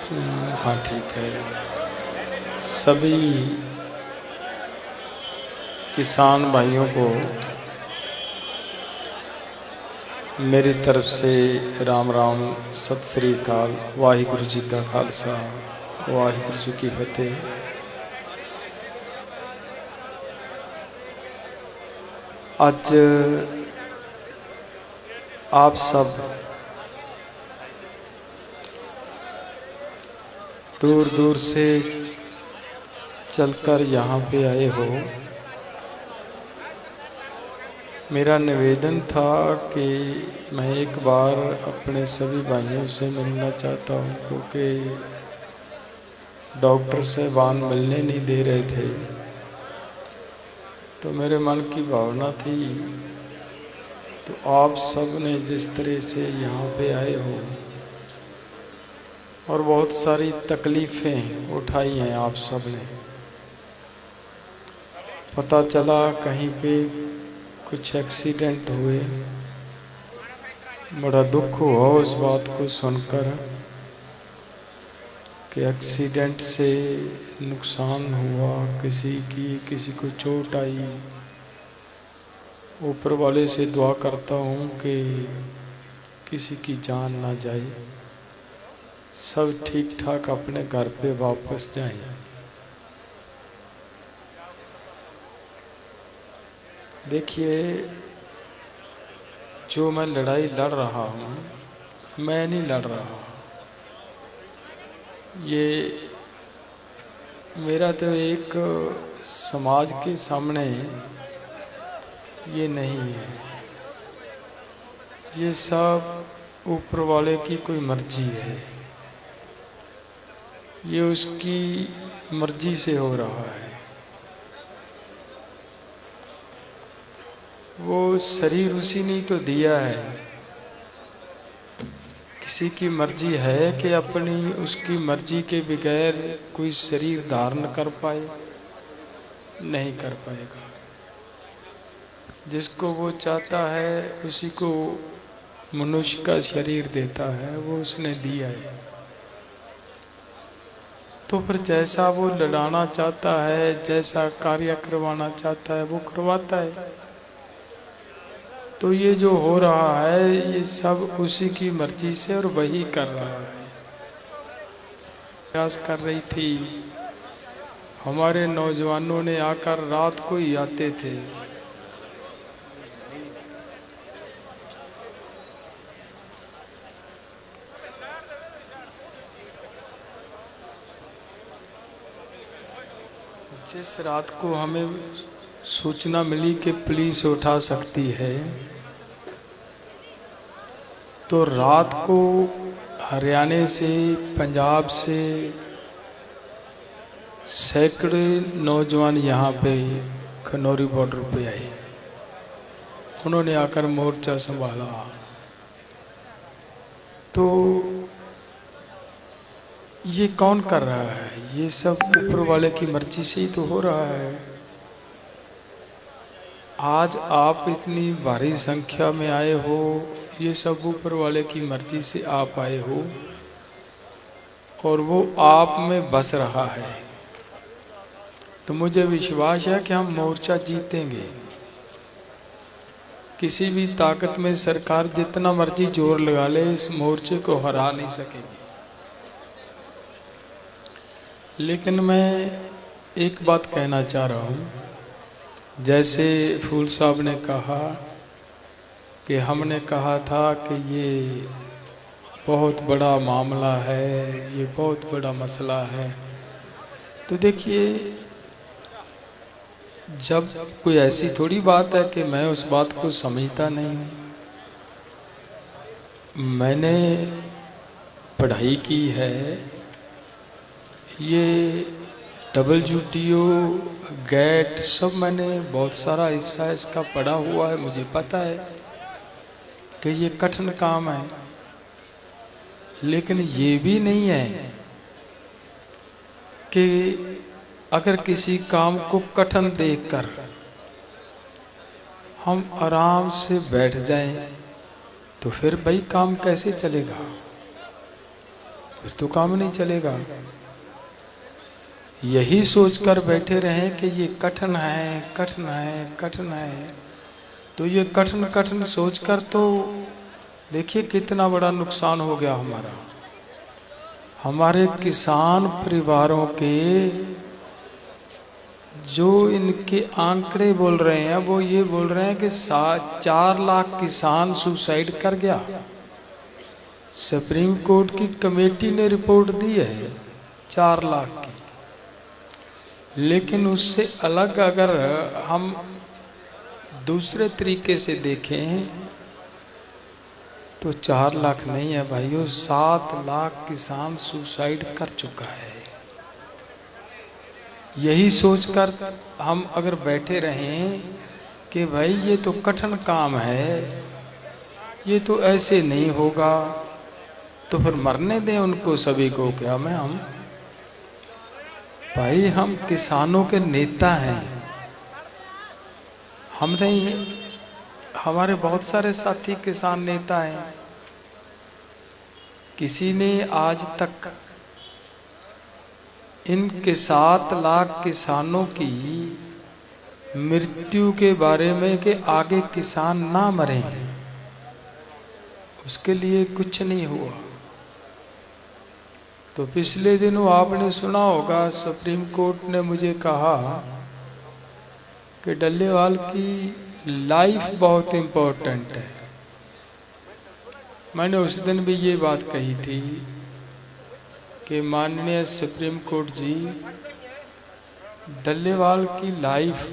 हाँ ठीक है। सभी किसान भाइयों को मेरी तरफ से राम राम, सत श्री अकाल, वाहिगुरु जी का खालसा, वाहिगुरु जी की फतेह। आज आप सब दूर दूर से चलकर यहाँ पे आए हो। मेरा निवेदन था कि मैं एक बार अपने सभी भाइयों से मिलना चाहता हूँ, क्योंकि डॉक्टर साहबान मिलने नहीं दे रहे थे। तो मेरे मन की भावना थी, तो आप सब ने जिस तरह से यहाँ पे आए हो और बहुत सारी तकलीफ़ें उठाई हैं आप सब ने। पता चला कहीं पे कुछ एक्सीडेंट हुए, बड़ा दुख हुआ उस बात को सुनकर कि एक्सीडेंट से नुकसान हुआ, किसी को चोट आई। ऊपर वाले से दुआ करता हूँ कि किसी की जान ना जाए, सब ठीक ठाक अपने घर पे वापस जाएं। देखिए, जो मैं लड़ाई लड़ रहा हूँ, मैं नहीं लड़ रहा। ये मेरा तो एक समाज के सामने ये नहीं है। ये सब ऊपर वाले की कोई मर्जी है, ये उसकी मर्जी से हो रहा है। वो शरीर उसी ने तो दिया है। किसी की मर्जी है कि अपनी उसकी मर्जी के बगैर कोई शरीर धारण कर पाए? नहीं कर पाएगा। जिसको वो चाहता है उसी को मनुष्य का शरीर देता है, वो उसने दिया है। तो फिर जैसा वो लड़ाना चाहता है, जैसा कार्य करवाना चाहता है, वो करवाता है। तो ये जो हो रहा है, ये सब उसी की मर्जी से और वही कर रहा है। प्रयास कर रही थी, हमारे नौजवानों ने आकर रात को ही आते थे। जिस रात को हमें सूचना मिली कि पुलिस उठा सकती है, तो रात को हरियाणा से, पंजाब से सैकड़े नौजवान यहाँ पे खनौरी बॉर्डर पे आए। उन्होंने आकर मोर्चा संभाला। तो ये कौन कर रहा है? ये सब ऊपर वाले की मर्जी से ही तो हो रहा है। आज आप इतनी भारी संख्या में आए हो, ये सब ऊपर वाले की मर्जी से आप आए हो और वो आप में बस रहा है। तो मुझे विश्वास है कि हम मोर्चा जीतेंगे। किसी भी ताकत में सरकार जितना मर्जी जोर लगा ले, इस मोर्चे को हरा नहीं सकेगी। लेकिन मैं एक बात कहना चाह रहा हूँ, जैसे फूल साहब ने कहा कि हमने कहा था कि ये बहुत बड़ा मामला है, ये बहुत बड़ा मसला है। तो देखिए, जब कोई ऐसी थोड़ी बात है कि मैं उस बात को समझता नहीं हूँ। मैंने पढ़ाई की है, ये WTO, गेट सब मैंने बहुत सारा हिस्सा इसका पढ़ा हुआ है। मुझे पता है कि ये कठिन काम है, लेकिन ये भी नहीं है कि अगर किसी काम को कठिन देखकर हम आराम से बैठ जाएं, तो फिर भाई काम कैसे चलेगा? फिर तो काम नहीं चलेगा। यही सोचकर बैठे रहें कि ये कठिन है, कठिन है, कठिन है, तो ये कठिन कठिन सोचकर तो देखिए कितना बड़ा नुकसान हो गया हमारा। हमारे किसान परिवारों के जो इनके आंकड़े बोल रहे हैं वो ये बोल रहे हैं कि 4 लाख किसान सुसाइड कर गया। सुप्रीम कोर्ट की कमेटी ने रिपोर्ट दी है 4 लाख की। लेकिन उससे अलग अगर हम दूसरे तरीके से देखें तो 4 लाख नहीं है भाइयों, 7 लाख किसान सुसाइड कर चुका है। यही सोचकर हम अगर बैठे रहें कि भाई ये तो कठिन काम है, ये तो ऐसे नहीं होगा, तो फिर मरने दें उनको सभी को। क्या मैं हम भाई, हम किसानों के नेता हैं। हम नहीं, हमारे बहुत सारे साथी किसान नेता हैं। किसी ने आज तक इनके 7 लाख किसानों की मृत्यु के बारे में कि आगे किसान ना मरे, उसके लिए कुछ नहीं हुआ। तो पिछले दिनों आपने सुना होगा सुप्रीम कोर्ट ने मुझे कहा कि डल्लेवाल की लाइफ बहुत इम्पोर्टेंट है। मैंने उस दिन भी ये बात कही थी कि माननीय सुप्रीम कोर्ट जी, डल्लेवाल की लाइफ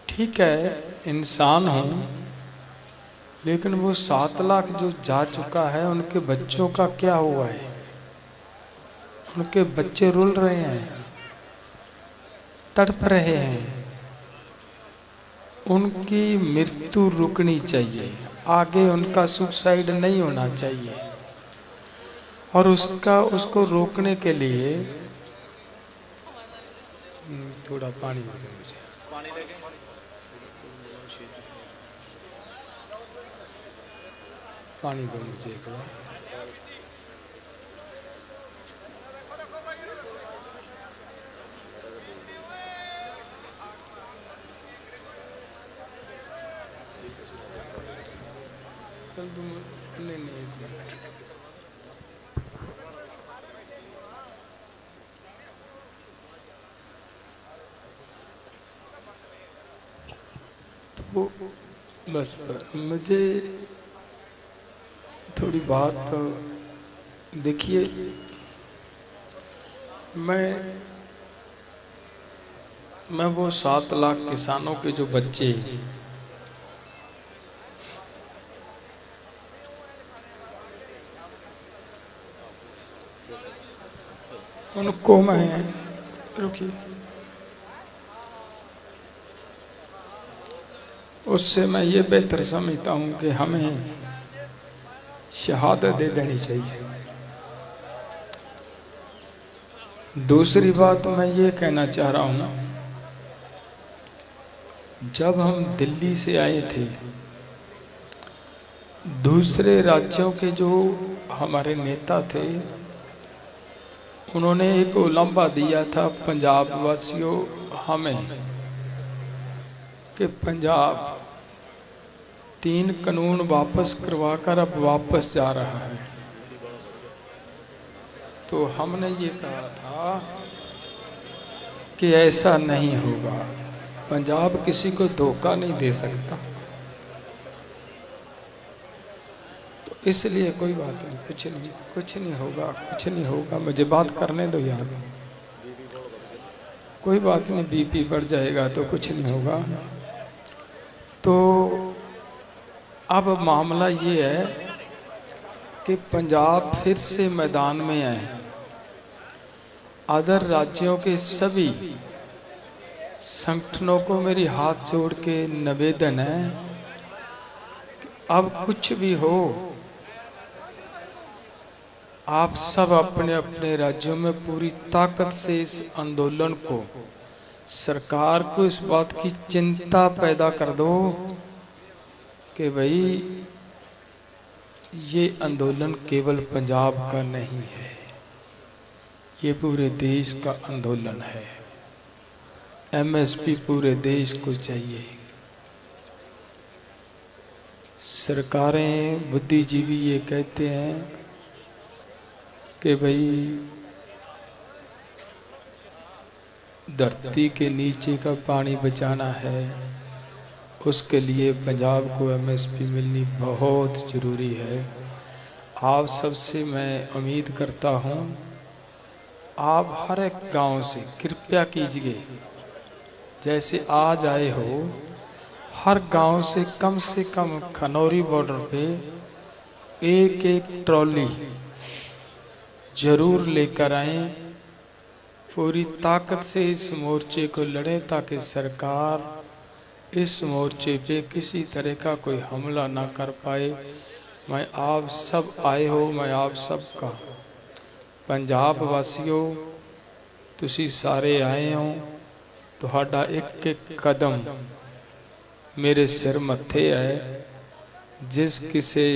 ठीक है, इंसान हूँ, लेकिन वो 7 लाख जो जा चुका है उनके बच्चों का क्या हुआ है? उनके बच्चे रुल रहे हैं, तड़प रहे हैं। उनकी मृत्यु रुकनी चाहिए, आगे उनका सुसाइड नहीं होना चाहिए। और उसको रोकने के लिए थोड़ा पानी दे मुझे। पानी दो मुझे एक बार। चल तुम नहीं नहीं, एक मिनट। तो बस मुझे थोड़ी बात देखिए, मैं वो 7 लाख किसानों के जो बच्चे उनको मैं, रुकिए, उससे मैं ये बेहतर समझता हूँ कि हमें शहादत दे देनी चाहिए। दूसरी बात मैं ये कहना चाह रहा हूँ, जब हम दिल्ली से आए थे, दूसरे राज्यों के जो हमारे नेता थे उन्होंने एक उलंबा दिया था पंजाब वासियों हमें कि पंजाब 3 कानून वापस करवाकर अब वापस जा रहा है। तो हमने ये कहा था कि ऐसा नहीं होगा, पंजाब किसी को धोखा नहीं दे सकता। तो इसलिए कोई बात नहीं, कुछ नहीं होगा, कुछ नहीं होगा। मुझे बात करने दो यार, कोई बात नहीं, बीपी बढ़ जाएगा तो कुछ नहीं होगा। तो अब मामला ये है कि पंजाब फिर से मैदान में है। अदर राज्यों के सभी संगठनों को मेरी हाथ जोड़ के निवेदन है कि अब कुछ भी हो, आप सब अपने अपने राज्यों में पूरी ताकत से इस आंदोलन को, सरकार को इस बात की चिंता पैदा कर दो कि भाई ये आंदोलन केवल पंजाब का नहीं है, ये पूरे देश का आंदोलन है। एमएसपी पूरे देश को चाहिए। सरकारें, बुद्धिजीवी ये कहते हैं कि भाई धरती के नीचे का पानी बचाना है, उसके लिए पंजाब को एमएसपी मिलनी बहुत ज़रूरी है। आप सबसे मैं उम्मीद करता हूँ, आप हर एक गांव से कृपया कीजिए, जैसे आज आए हो, हर गांव से कम खनौरी बॉर्डर पे एक एक ट्रॉली जरूर लेकर आए। पूरी ताकत से इस मोर्चे को लड़े ताकि सरकार इस मोर्चे पे किसी तरह का कोई हमला ना कर पाए। मैं आप सब आए हो, मैं आप सब का पंजाब वासियों, तुसी सारे आए हो, तुहाडा एक एक कदम मेरे सिर मत्थे है। जिस किसी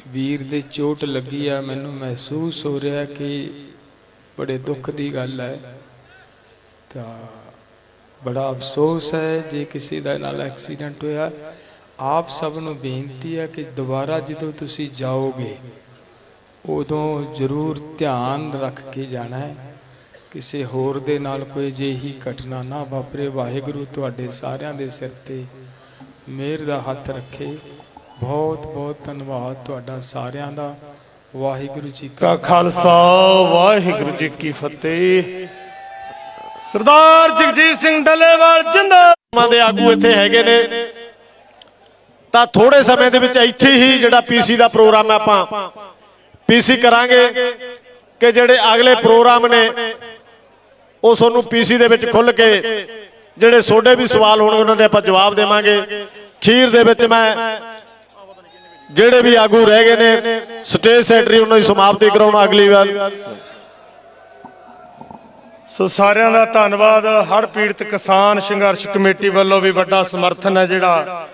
वीर दे चोट लगी है, मैनू महसूस हो रहा है कि बड़े दुख की गल है। तो बड़ा अफसोस है जे किसी दा नाल एक्सीडेंट होया। आप सब नू बेनती है कि दोबारा जो तुसी जाओगे उदों जरूर ध्यान रख के जाना है, किसी होर दे नाल कोई जेही घटना ना वापरे। वाहिगुरू तुहाडे सारियां दे सिर ते मेहर दा हथ रखे। बहुत बहुत धन्यवाद तुहाडा सारियां दा। वाहिगुरू जी का खालसा, वाहिगुरू जी की फतेह। सरदार जगजीत सिंह डलेवाल जिंदाबाद दे आगू इत्थे हैगे ने। ਤਾਂ थोड़े समय ਦੇ ਵਿੱਚ ਇੱਥੇ ਹੀ ਜਿਹੜਾ ਪੀਸੀ ਦਾ ਪ੍ਰੋਗਰਾਮ ਆਪਾਂ ਪੀਸੀ ਕਰਾਂਗੇ ਕਿ ਜਿਹੜੇ ਅਗਲੇ ਪ੍ਰੋਗਰਾਮ ਨੇ ਉਹ ਤੁਹਾਨੂੰ ਪੀਸੀ ਦੇ ਵਿੱਚ ਖੁੱਲ ਕੇ ਜਿਹੜੇ ਤੁਹਾਡੇ ਵੀ ਸਵਾਲ ਹੋਣਗੇ ਉਹਨਾਂ ਦੇ ਆਪਾਂ ਜਵਾਬ ਦੇਵਾਂਗੇ। ਖੀਰ ਦੇ ਵਿੱਚ ਮੈਂ ਜਿਹੜੇ ਵੀ ਆਗੂ ਰਹਿ ਗਏ ਨੇ ਸਟੇਜ ਸੈਕਟਰੀ ਉਹਨਾਂ ਦੀ ਸਮਾਪਤੀ ਕਰਾਉਣਾ ਅਗਲੀ ਵਾਰ। ਸੋ ਸਾਰਿਆਂ ਦਾ ਧੰਨਵਾਦ। ਹੜ੍ਹ ਪੀੜਤ ਕਿਸਾਨ ਸੰਘਰਸ਼ ਕਮੇਟੀ ਵੱਲੋਂ ਵੀ ਵੱਡਾ ਸਮਰਥਨ ਹੈ ਜਿਹੜਾ